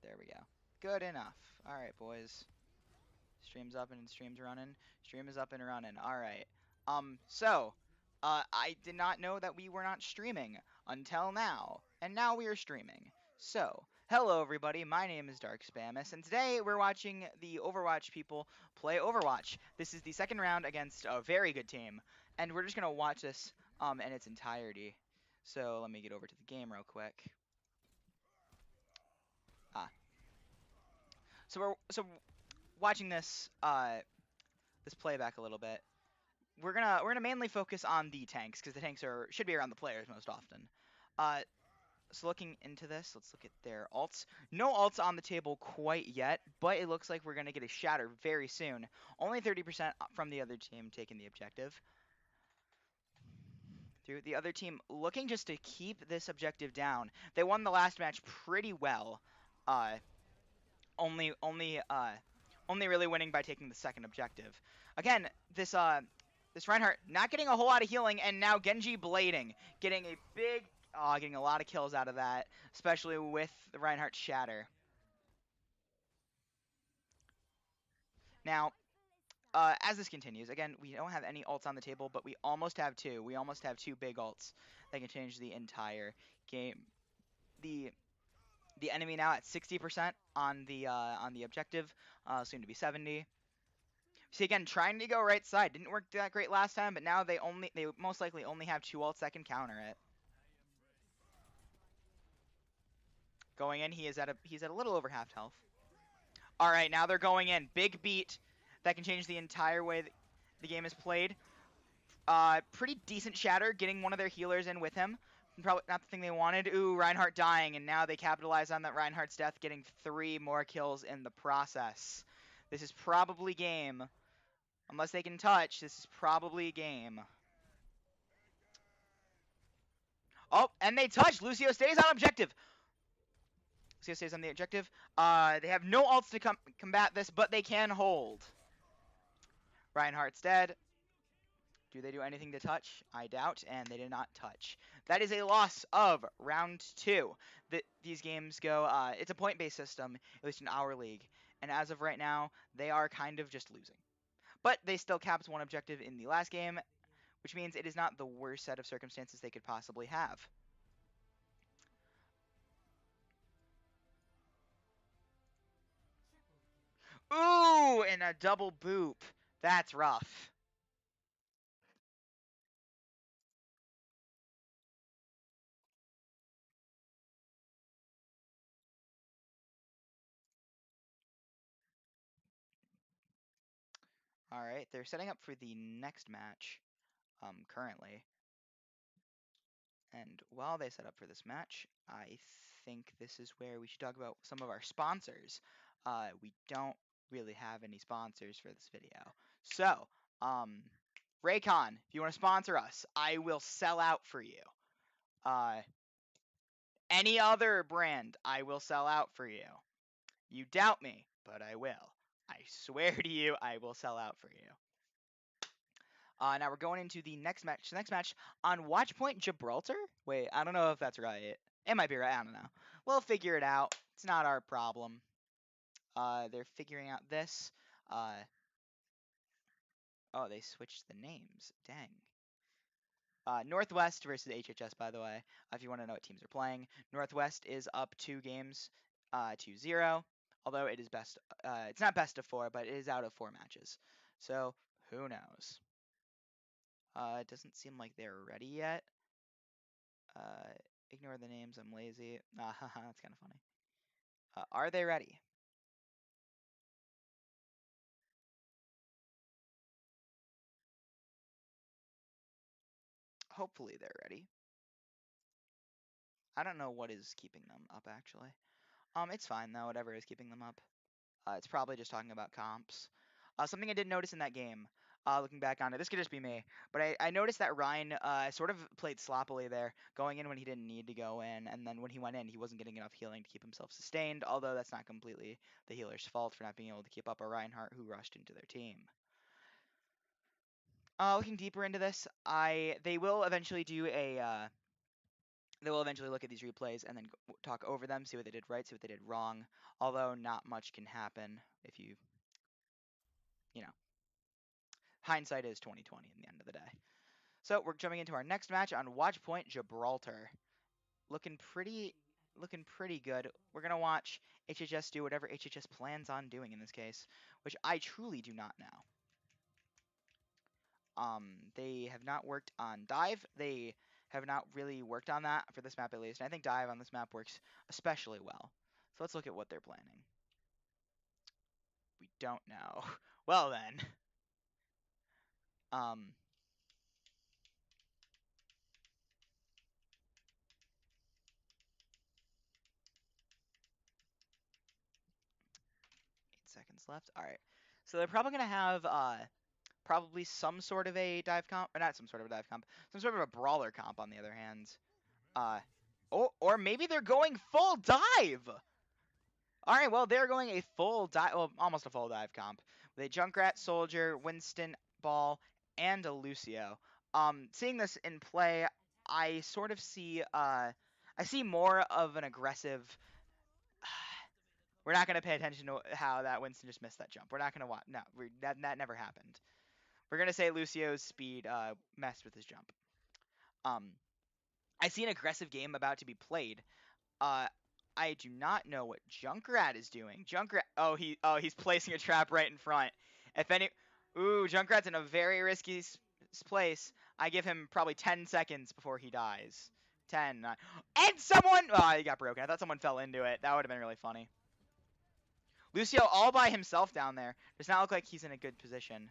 There we go. Good enough. All right, boys. Stream's up and stream's running. Stream is up and running. All right. I did not know that we were not streaming until now, and now we are streaming. So, hello everybody. My name is Dark Spamus, and today we're watching the Overwatch people play Overwatch. This is the second round against a very good team, and we're just gonna watch this in its entirety. So let me get over to the game real quick. Ah, so watching this playback a little bit. We're gonna mainly focus on the tanks because the tanks should be around the players most often. Uh, so looking into this, let's look at their alts. No alts on the table quite yet, but it looks like we're gonna get a shatter very soon. Only 30% from the other team taking the objective. Through the other team looking just to keep this objective down. They won the last match pretty well. Uh, only only uh only really winning by taking the second objective. Again, this Reinhardt not getting a whole lot of healing, and now Genji blading, getting getting a lot of kills out of that, especially with the Reinhardt shatter. Now, as this continues, again, we don't have any ults on the table, but we almost have two. We almost have two big ults that can change the entire game. The enemy now at 60% on the objective, soon to be 70. See, again, trying to go right side didn't work that great last time, but now they most likely only have two ults that can counter it. Going in, he's at a little over half health. All right, now they're going in. Big beat that can change the entire way that the game is played. Pretty decent shatter, getting one of their healers in with him. Probably not the thing they wanted. Ooh, Reinhardt dying, and now they capitalize on that Reinhardt's death, getting 3 more kills in the process. This is probably game. Unless they can touch, this is probably a game. Oh, and they touch. Lucio stays on objective. Lucio stays on the objective. They have no ults to combat this, but they can hold. Reinhardt's dead. Do they do anything to touch? I doubt, and they did not touch. That is a loss of round 2. These games go, it's a point-based system, at least in our league, and as of right now, they are kind of just losing. But they still capped one objective in the last game, which means it is not the worst set of circumstances they could possibly have. Ooh, and a double boop. That's rough. All right, they're setting up for the next match currently. And while they set up for this match, I think this is where we should talk about some of our sponsors. We don't really have any sponsors for this video. So, Raycon, if you want to sponsor us, I will sell out for you. Any other brand, I will sell out for you. You doubt me, but I will. I swear to you, I will sell out for you. Now we're going into the next match. The next match on Watchpoint Gibraltar. Wait, I don't know if that's right. It might be right. I don't know. We'll figure it out. It's not our problem. They're figuring out this. Oh, they switched the names. Dang. Northwest versus HHS, by the way, if you want to know what teams are playing. Northwest is up 2 games, 2-0. Although it is it's not best of 4, but it is out of 4 matches. So who knows? It doesn't seem like they're ready yet. Ignore the names. I'm lazy. That's kind of funny. Are they ready? Hopefully they're ready. I don't know what is keeping them up actually. It's fine though. Whatever is keeping them up. It's probably just talking about comps. Something I did notice in that game, looking back on it, this could just be me, but I noticed that Ryan sort of played sloppily there, going in when he didn't need to go in, and then when he went in, he wasn't getting enough healing to keep himself sustained, although that's not completely the healer's fault for not being able to keep up a Reinhardt who rushed into their team. Looking deeper into this, they will eventually do a They will eventually look at these replays and then talk over them, see what they did right, see what they did wrong. Although not much can happen if you know, hindsight is 20/20 in the end of the day. So we're jumping into our next match on Watch Point Gibraltar. Looking pretty good. We're gonna watch HHS do whatever HHS plans on doing in this case, which I truly do not know. They have not worked on dive. They have not really worked on that for this map at least. And I think dive on this map works especially well. So let's look at what they're planning. We don't know. Well then. 8 seconds left. All right. So they're probably gonna have probably some sort of a dive comp, or not some sort of a dive comp, some sort of a brawler comp on the other hand. Or maybe they're going full dive. All right, well, they're going a full dive, well, almost a full dive comp. With a Junkrat, Soldier, Winston, Ball, and a Lucio. Seeing this in play, I sort of see, I see more of an aggressive. We're not going to pay attention to how that Winston just missed that jump. We're not going to watch. No, that never happened. We're going to say Lucio's speed messed with his jump. I see an aggressive game about to be played. I do not know what Junkrat is doing. He's placing a trap right in front. Junkrat's in a very risky place. I give him probably 10 seconds before he dies. 10, 9. And someone, he got broken. I thought someone fell into it. That would have been really funny. Lucio all by himself down there. Does not look like he's in a good position.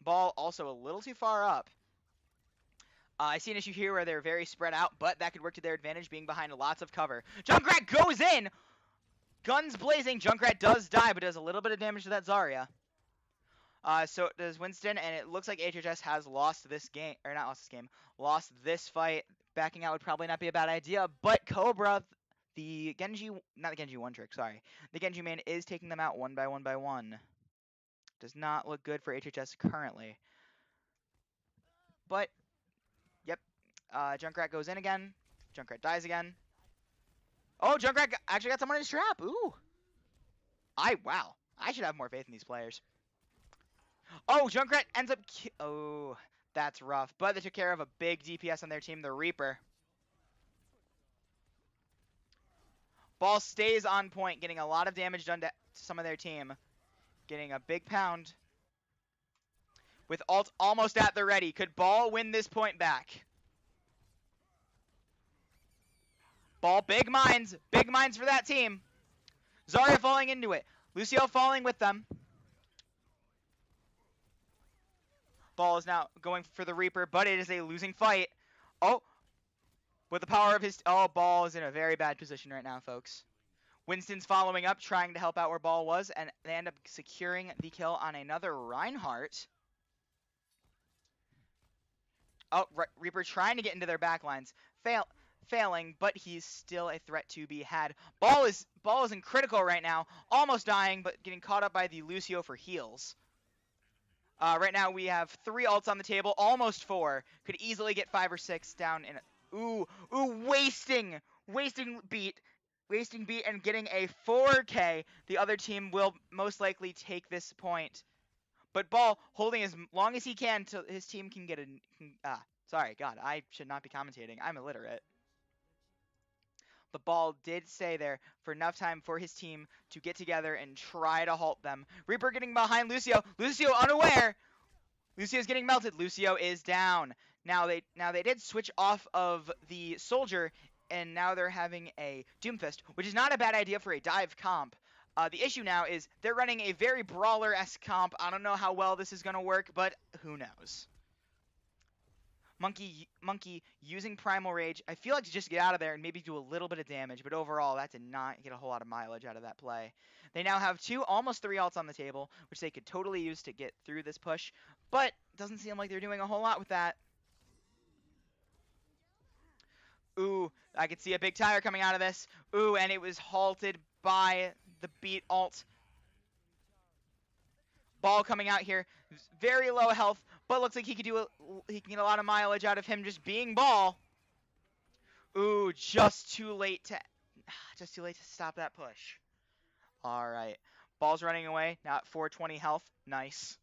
Ball also a little too far up. I see an issue here where they're very spread out, but that could work to their advantage, being behind lots of cover. Junkrat goes in! Guns blazing. Junkrat does die, but does a little bit of damage to that Zarya. So does Winston, and it looks like HHS has lost this game, or not lost this game, lost this fight. Backing out would probably not be a bad idea, but Cobra, the Genji, not the Genji one trick, sorry. The Genji main is taking them out one by one. Does not look good for HHS currently. But yep. Junkrat goes in again. Junkrat dies again. Oh, Junkrat actually got someone in his trap. Ooh. Wow. I should have more faith in these players. Oh, Junkrat ends up... Oh, that's rough. But they took care of a big DPS on their team, the Reaper. Ball stays on point, getting a lot of damage done to some of their team. Getting a big pound. With ult almost at the ready. Could Ball win this point back? Ball, big minds for that team. Zarya falling into it. Lucio falling with them. Ball is now going for the Reaper, but it is a losing fight. Oh, with the power of his... Oh, Ball is in a very bad position right now, folks. Winston's following up, trying to help out where Ball was, and they end up securing the kill on another Reinhardt. Oh, Reaper trying to get into their backlines. Failing, but he's still a threat to be had. Ball is in critical right now, almost dying, but getting caught up by the Lucio for heals. Right now we have 3 ults on the table, almost 4. Could easily get 5 or 6 down in wasting beat and getting a 4K. The other team will most likely take this point. But Ball holding as long as he can till his team can get sorry, God, I should not be commentating. I'm illiterate. But Ball did stay there for enough time for his team to get together and try to halt them. Reaper getting behind Lucio. Lucio unaware. Lucio's getting melted. Lucio is down. Now they did switch off of the Soldier, and now they're having a Doomfist, which is not a bad idea for a dive comp. The issue now is they're running a very brawler-esque comp. I don't know how well this is going to work, but who knows. Monkey using Primal Rage. I feel like to just get out of there and maybe do a little bit of damage, but overall that did not get a whole lot of mileage out of that play. They now have almost 3 ults on the table, which they could totally use to get through this push, but it doesn't seem like they're doing a whole lot with that. Ooh, I could see a big tire coming out of this. Ooh, and it was halted by the beat ult. Ball coming out here, very low health, but looks like he can get a lot of mileage out of him just being Ball. Ooh, just too late to stop that push. All right. Ball's running away. Now at 420 health. Nice.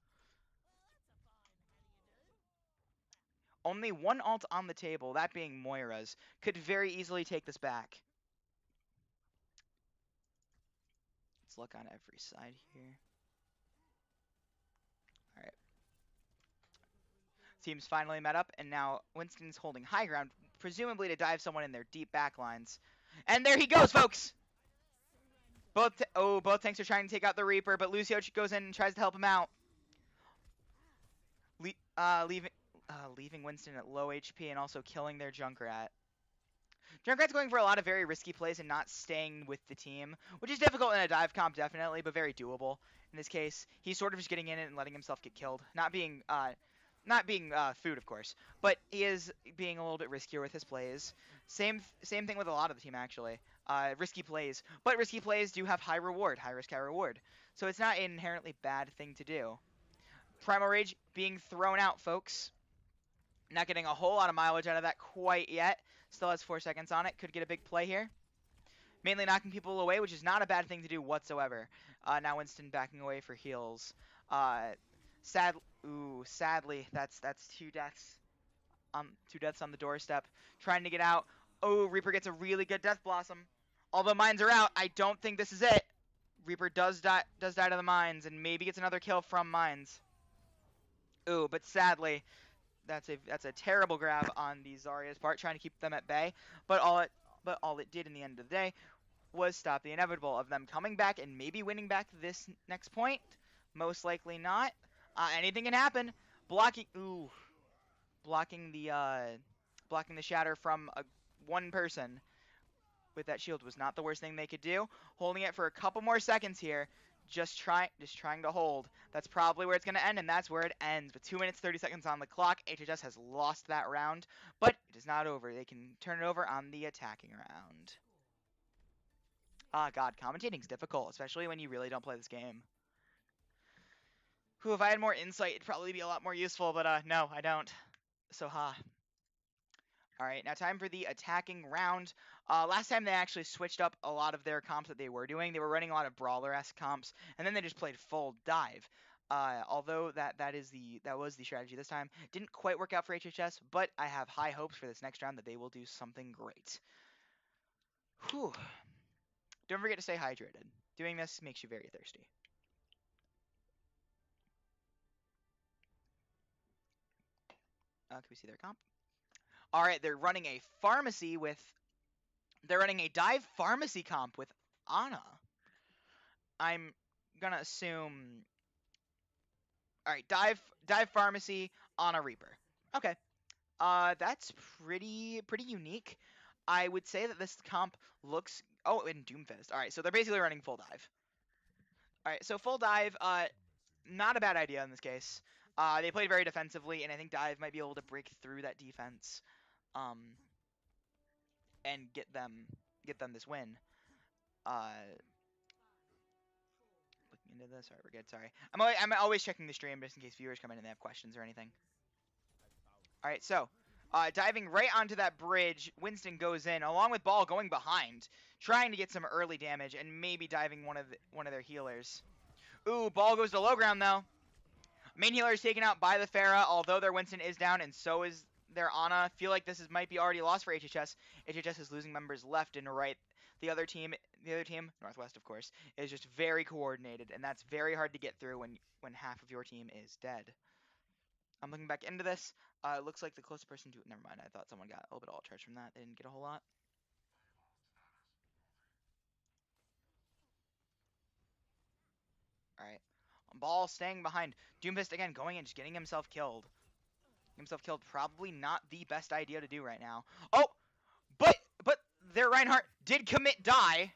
Only one ult on the table, that being Moira's. Could very easily take this back. Let's look on every side here. All right. Teams finally met up, and now Winston's holding high ground, presumably to dive someone in their deep back lines. And there he goes, folks! Both tanks are trying to take out the Reaper, but Lucio goes in and tries to help him out. Leaving Winston at low HP and also killing their Junkrat. Junkrat's going for a lot of very risky plays and not staying with the team, which is difficult in a dive comp, definitely, but very doable. In this case, he's sort of just getting in it and letting himself get killed. Not being food, of course, but he is being a little bit riskier with his plays. Same thing with a lot of the team, actually. Risky plays, but risky plays do have high reward, high risk, high reward. So it's not an inherently bad thing to do. Primal Rage being thrown out, folks. Not getting a whole lot of mileage out of that quite yet. Still has 4 seconds on it. Could get a big play here. Mainly knocking people away, which is not a bad thing to do whatsoever. Now Winston backing away for heals. Sadly, that's 2 deaths. 2 deaths on the doorstep. Trying to get out. Oh, Reaper gets a really good Death Blossom. Although mines are out, I don't think this is it. Reaper does die to the mines and maybe gets another kill from mines. Ooh, but sadly, that's a terrible grab on the Zarya's part, trying to keep them at bay. But all it did in the end of the day was stop the inevitable of them coming back and maybe winning back this next point. Most likely not. Anything can happen. Blocking the shatter from one person with that shield was not the worst thing they could do. Holding it for a couple more seconds here. Just trying to hold. That's probably where it's going to end, and that's where it ends. With 2 minutes, 30 seconds on the clock, HHS has lost that round, but it is not over. They can turn it over on the attacking round. God, commentating's difficult, especially when you really don't play this game. If I had more insight, it'd probably be a lot more useful, but no, I don't. So, All right, now time for the attacking round. Last time they actually switched up a lot of their comps that they were doing. They were running a lot of brawler-esque comps, and then they just played full dive. Although that was the strategy this time. Didn't quite work out for HHS, but I have high hopes for this next round that they will do something great. Whew. Don't forget to stay hydrated. Doing this makes you very thirsty. Can we see their comp? All right, they're running a dive pharmacy comp with Ana. I'm gonna assume. All right, dive pharmacy, Ana Reaper. Okay, that's pretty unique. I would say that this comp looks. Oh, and Doomfist. All right, so they're basically running full dive. All right, so full dive, not a bad idea in this case. They played very defensively, and I think dive might be able to break through that defense, and get them this win. Looking into this. All right, we're good. Sorry, I'm always checking the stream just in case viewers come in and they have questions or anything. All right, so diving right onto that bridge, Winston goes in along with Ball going behind, trying to get some early damage and maybe diving one of their healers. Ooh, Ball goes to low ground though. Main healer is taken out by the Pharah, although their Winston is down and so is their Ana. Feel like this might be already lost for HHS. HHS is losing members left and right. The other team, Northwest of course, is just very coordinated, and that's very hard to get through when half of your team is dead. I'm looking back into this. It looks like the closest person to it. Never mind. I thought someone got a little bit of alt charge from that. They didn't get a whole lot. All right. Ball staying behind. Doomfist again going and just getting himself killed. Probably not the best idea to do right now. Oh, but their Reinhardt did commit die.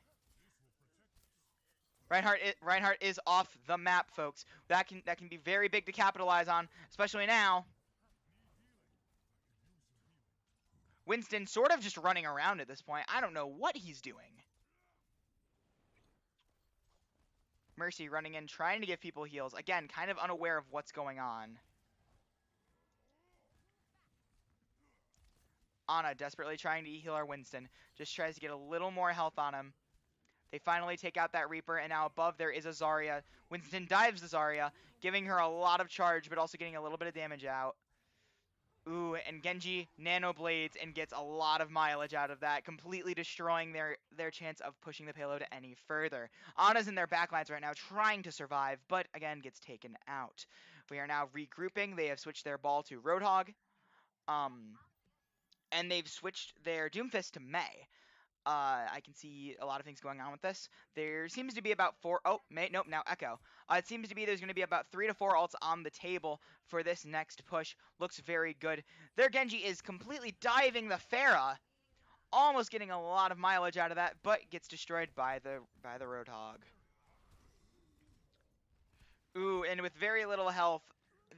Reinhardt is off the map, folks. That can be very big to capitalize on, especially now. Winston sort of just running around at this point. I don't know what he's doing. Mercy running in, trying to give people heals. Again, kind of unaware of what's going on. Ana desperately trying to heal our Winston. Just tries to get a little more health on him. They finally take out that Reaper, and now above there is a Zarya. Winston dives the Zarya, giving her a lot of charge, but also getting a little bit of damage out. Ooh, and Genji nano blades and gets a lot of mileage out of that, completely destroying their chance of pushing the payload any further. Ana's in their backlines right now, trying to survive, but again gets taken out. We are now regrouping. They have switched their ball to Roadhog, and they've switched their Doomfist to Mei. I can see a lot of things going on with this. There seems to be about four. Oh, Mei, nope, now Echo. It seems to be there's going to be about 3 to 4 ults on the table for this next push. Looks very good. Their Genji is completely diving the Pharah, almost getting a lot of mileage out of that, but gets destroyed by the Roadhog. Ooh, and with very little health,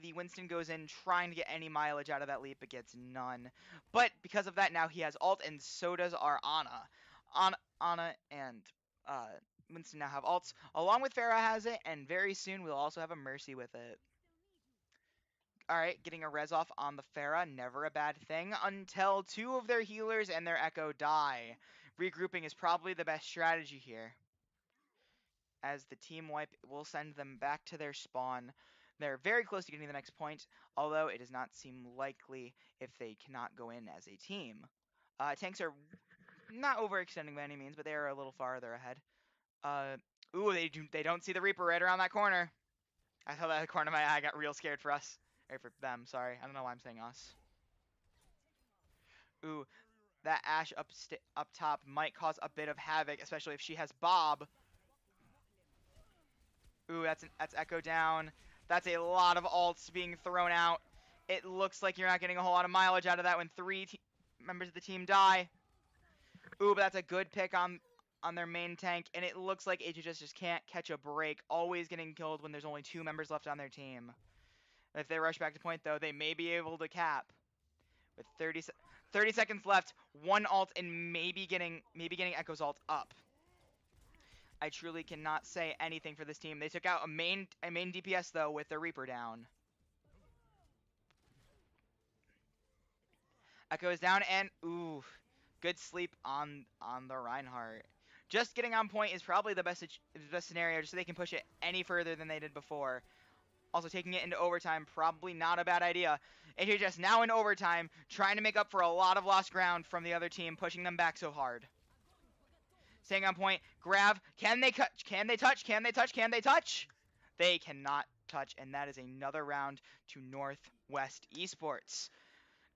the Winston goes in trying to get any mileage out of that leap, but gets none. But because of that, now he has ult, and so does our Ana. Ana and uh, Winston now have ults, along with Pharah has it, and very soon we'll also have a Mercy with it. Alright, getting a res off on the Pharah, never a bad thing, until 2 of their healers and their Echo die. Regrouping is probably the best strategy here, as the team wipe will send them back to their spawn. They're very close to getting the next point, although it does not seem likely if they cannot go in as a team. Tanks are not overextending by any means, but they are a little farther ahead. Ooh, they don't see the Reaper right around that corner. I saw that out of the corner of my eye. I got real scared for us. Or for them, sorry. I don't know why I'm saying us. Ooh, that Ashe up top might cause a bit of havoc, especially if she has Bob. Ooh, that's Echo down. That's a lot of ults being thrown out. It looks like you're not getting a whole lot of mileage out of that when 3 members of the team die. Ooh, but that's a good pick on their main tank, and it looks like HHS just can't catch a break, always getting killed when there's only 2 members left on their team. If they rush back to point, though, they may be able to cap. With 30 seconds left, 1 ult, and maybe getting Echo's ult up. I truly cannot say anything for this team. They took out a main DPS, though, with the Reaper down. Echo is down, and ooh, good sleep on the Reinhardt. Just getting on point is probably the best scenario, just so they can push it any further than they did before. Also, taking it into overtime, probably not a bad idea. HHS now in overtime, trying to make up for a lot of lost ground from the other team, pushing them back so hard. Staying on point, grab, can they touch, can they touch, can they touch, can they touch? They cannot touch, and that is another round to Northwest Esports.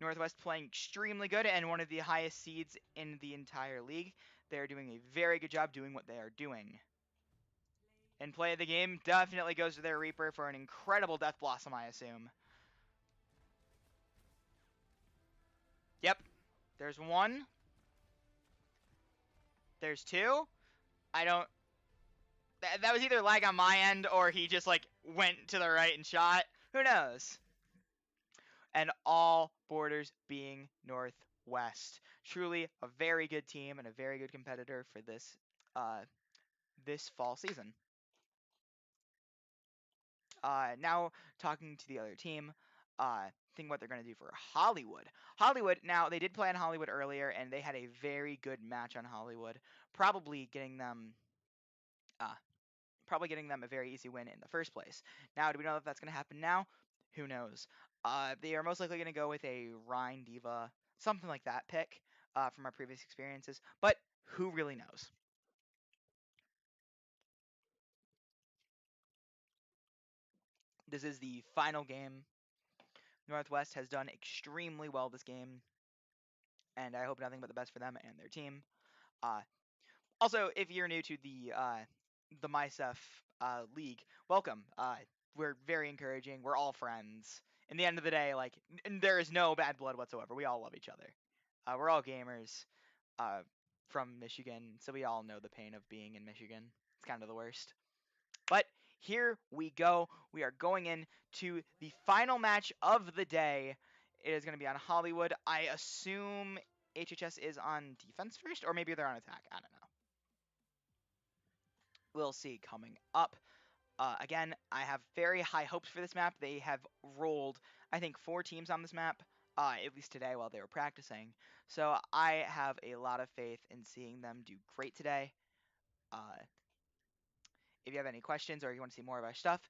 Northwest playing extremely good and one of the highest seeds in the entire league. They're doing a very good job doing what they are doing. And play of the game definitely goes to their Reaper for an incredible Death Blossom, I assume. Yep. There's 1. There's 2. I don't... That was either lag on my end or he just, like, went to the right and shot. Who knows? And all borders being Northwest. Truly a very good team and a very good competitor for this fall season. Now talking to the other team, think what they're going to do for Hollywood. Hollywood, now they did play on Hollywood earlier, and they had a very good match on Hollywood, probably getting them a very easy win in the first place. Now, do we know if that's going to happen now? Who knows? They are most likely going to go with a Rhine Diva, something like that pick from our previous experiences, but who really knows? This is the final game. Northwest has done extremely well this game, and I hope nothing but the best for them and their team. Also, if you're new to the MySef league, welcome. We're very encouraging. We're all friends. In the end of the day, like there is no bad blood whatsoever. We all love each other. We're all gamers from Michigan, so we all know the pain of being in Michigan. It's kind of the worst. But here we go. We are going into the final match of the day. It is going to be on Hollywood. I assume HHS is on defense first, or maybe they're on attack. I don't know. We'll see coming up. Again, I have very high hopes for this map. They have rolled, I think, 4 teams on this map. at least today while they were practicing. So I have a lot of faith in seeing them do great today. If you have any questions or you want to see more of our stuff,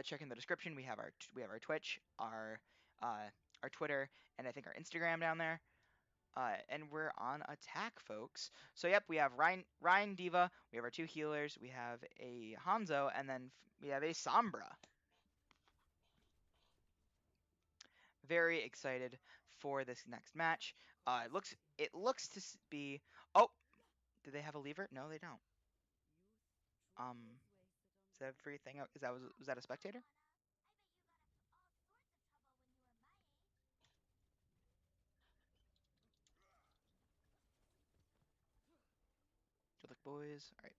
check in the description. We have our Twitch, our Twitter, and I think our Instagram down there. And we're on attack, folks. So yep, we have Ryan Diva, we have our 2 healers, we have a Hanzo, and then we have a Sombra. Very excited for this next match. It looks to be. Oh, do they have a lever? No, they don't. Is that everything? Was that a spectator? Good luck, boys. All right.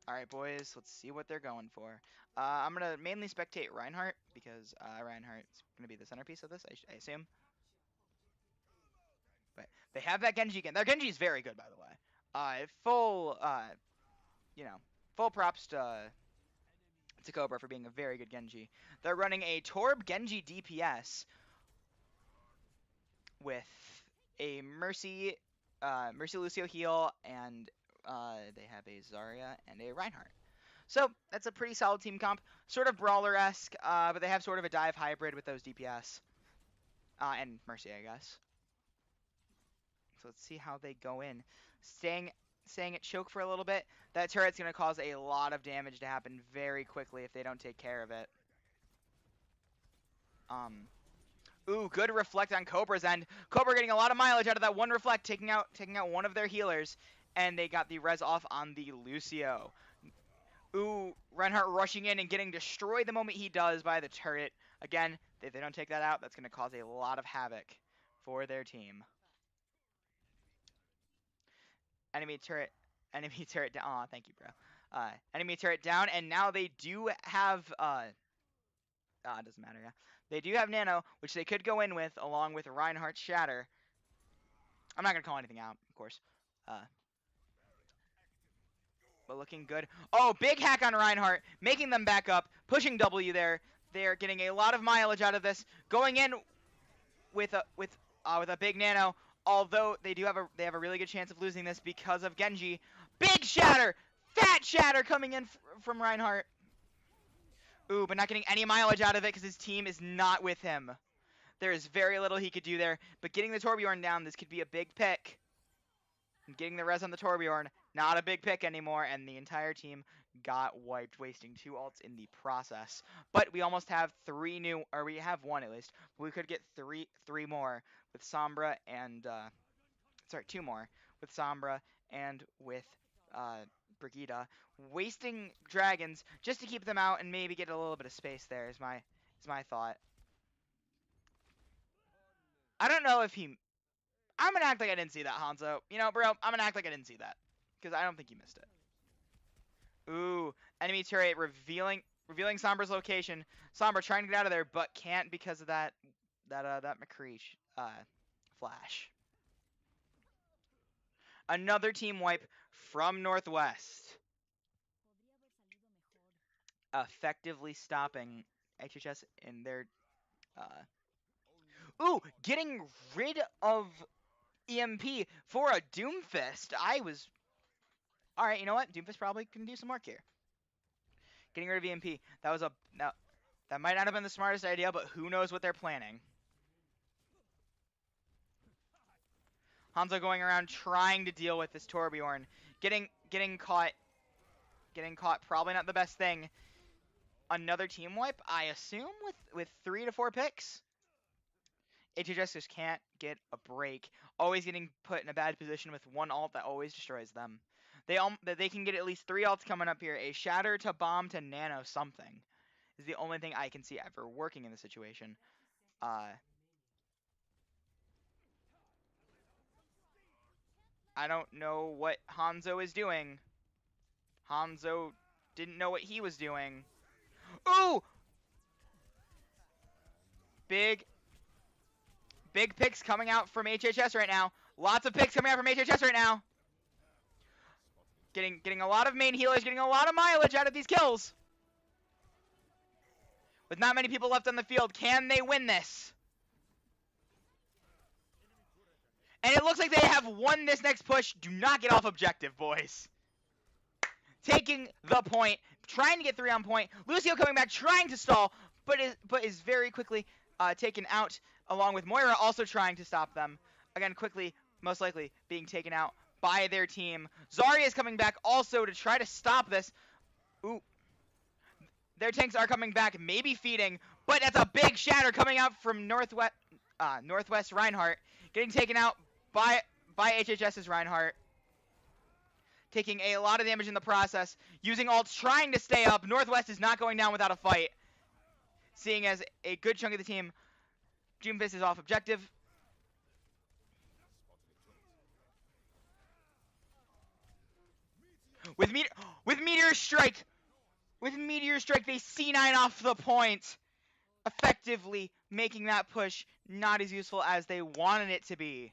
All right, boys. Let's see what they're going for. I'm gonna mainly spectate Reinhardt because Reinhardt's gonna be the centerpiece of this. I assume. But they have that Genji again. Their Genji is very good, by the way. Full, full props to Cobra for being a very good Genji. They're running a Torb Genji DPS with a Mercy Lucio heal, and they have a Zarya and a Reinhardt. So that's a pretty solid team comp, sort of brawler-esque, but they have sort of a dive hybrid with those DPS and Mercy, I guess. So let's see how they go in. Staying at choke for a little bit. That turret's going to cause a lot of damage to happen very quickly if they don't take care of it. Ooh, good reflect on Cobra's end. Cobra getting a lot of mileage out of that one reflect, taking out one of their healers, and they got the res off on the Lucio. Ooh, Reinhardt rushing in and getting destroyed the moment he does by the turret. Again, if they don't take that out, that's going to cause a lot of havoc for their team. Enemy turret down. Aw, thank you, bro. Enemy turret down, and now they do have it doesn't matter, yeah. They do have Nano, which they could go in with along with Reinhardt's Shatter. I'm not gonna call anything out, of course. But looking good. Oh, big hack on Reinhardt, making them back up, pushing W there. They're getting a lot of mileage out of this. Going in with a big Nano. Although they have a really good chance of losing this because of Genji. Big Shatter! Fat Shatter coming in from Reinhardt. Ooh, but not getting any mileage out of it because his team is not with him. There is very little he could do there. But getting the Torbjorn down, this could be a big pick. And getting the res on the Torbjorn, not a big pick anymore. And the entire team got wiped, wasting 2 ults in the process. But we almost have 3 new, or we have 1 at least. We could get three more with Sombra and, 2 more with Sombra and with Brigida, wasting dragons just to keep them out and maybe get a little bit of space there is my thought. I don't know if I'm gonna act like I didn't see that, Hanzo. You know, bro, I'm gonna act like I didn't see that because I don't think you missed it. Ooh, enemy turret revealing Sombra's location. Sombra trying to get out of there, but can't because of that McCree flash. Another team wipe from Northwest. Effectively stopping HHS in their ooh, getting rid of EMP for a Doomfist. Alright, you know what? Doomfist probably can do some work here. Getting rid of EMP. That might not have been the smartest idea, but who knows what they're planning. Hanzo going around trying to deal with this Torbjorn. Getting caught. Getting caught, probably not the best thing. Another team wipe, I assume, with 3 to 4 picks. HHS just can't get a break. Always getting put in a bad position with 1 ult that always destroys them. They can get at least 3 ults coming up here. A Shatter to Bomb to Nano something is the only thing I can see ever working in the situation. I don't know what Hanzo is doing. Hanzo didn't know what he was doing. Ooh! Big picks coming out from HHS right now. Lots of picks coming out from HHS right now. Getting a lot of main healers, getting a lot of mileage out of these kills. With not many people left on the field, can they win this? And it looks like they have won this next push. Do not get off objective, boys. Taking the point, trying to get 3 on point. Lucio coming back, trying to stall, but is very quickly taken out, along with Moira also trying to stop them. Again, quickly, most likely being taken out by their team. Zarya is coming back also to try to stop this. Ooh. Their tanks are coming back, maybe feeding, but that's a big shatter coming out from Northwest Reinhardt, getting taken out by HHS's Reinhardt, taking a lot of damage in the process, using ults, trying to stay up. Northwest is not going down without a fight, seeing as a good chunk of the team, Doomfist is off objective. With Meteor Strike, they C9 off the point, effectively making that push not as useful as they wanted it to be.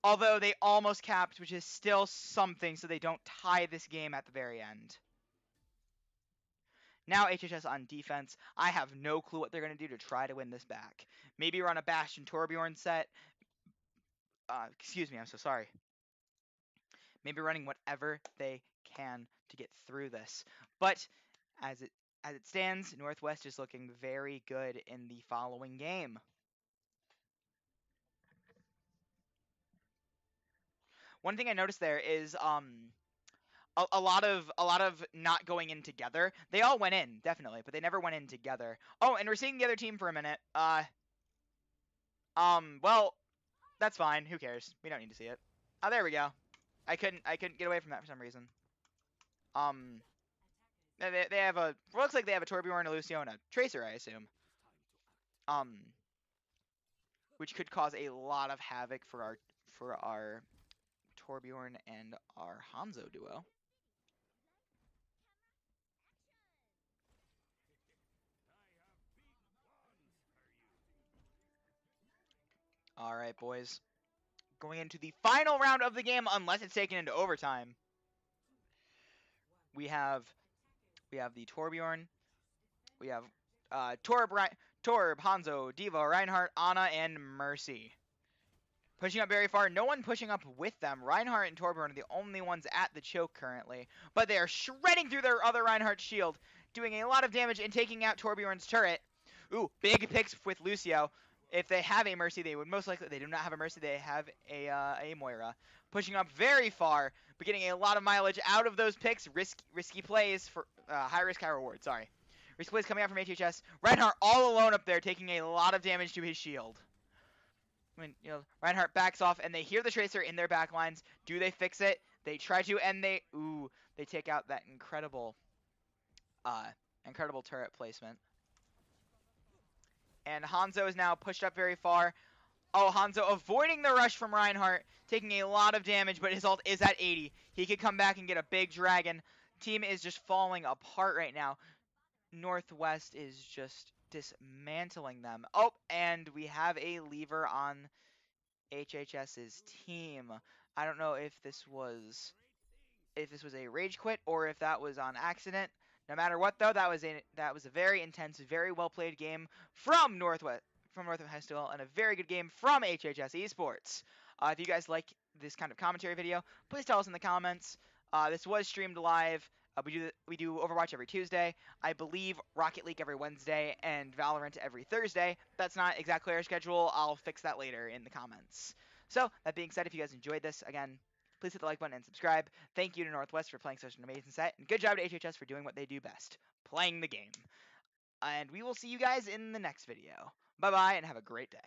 Although they almost capped, which is still something, so they don't tie this game at the very end. Now HHS on defense. I have no clue what they're going to do to try to win this back. Maybe run a Bastion Torbjorn set. Excuse me, I'm so sorry. Maybe running whatever they can to get through this. But as it stands, Northwest is looking very good in the following game. One thing I noticed there is a lot of not going in together. They all went in, definitely, but they never went in together. Oh, and we're seeing the other team for a minute. Well, that's fine. Who cares? We don't need to see it. Oh, there we go. I couldn't get away from that for some reason. They have a, looks like they have a Torbjorn, a Lucio, and a Tracer, I assume. Which could cause a lot of havoc for our Torbjorn and our Hanzo duo. All right, boys. Going into the final round of the game, unless it's taken into overtime. We have the Torbjorn. We have Torb, Hanzo, Diva, Reinhardt, Ana, and Mercy. Pushing up very far. No one pushing up with them. Reinhardt and Torbjorn are the only ones at the choke currently. But they are shredding through their other Reinhardt shield, doing a lot of damage and taking out Torbjorn's turret. Ooh, big picks with Lucio. If they have a Mercy, they would most likely, they do not have a Mercy, they have a Moira. Pushing up very far, but getting a lot of mileage out of those picks. Risky plays for, high risk, high reward, sorry. Risky plays coming out from HHS. Reinhardt all alone up there, taking a lot of damage to his shield. When, Reinhardt backs off, and they hear the Tracer in their back lines. Do they fix it? They try to, and they take out that incredible turret placement. And Hanzo is now pushed up very far. Oh, Hanzo avoiding the rush from Reinhardt, taking a lot of damage, but his ult is at 80. He could come back and get a big dragon. Team is just falling apart right now. Northwest is just dismantling them. Oh, and we have a lever on HHS's team. I don't know if this was a rage quit or if that was on accident. No matter what, though, that was a very intense, very well played game from Northwest High School, and a very good game from HHS Esports. If you guys like this kind of commentary video, please tell us in the comments. This was streamed live. We do Overwatch every Tuesday. I believe Rocket League every Wednesday and Valorant every Thursday. That's not exactly our schedule. I'll fix that later in the comments. So, that being said, if you guys enjoyed this, again, please hit the like button and subscribe. Thank you to Northwest for playing such an amazing set, and good job to HHS for doing what they do best, playing the game. And we will see you guys in the next video. Bye-bye, and have a great day.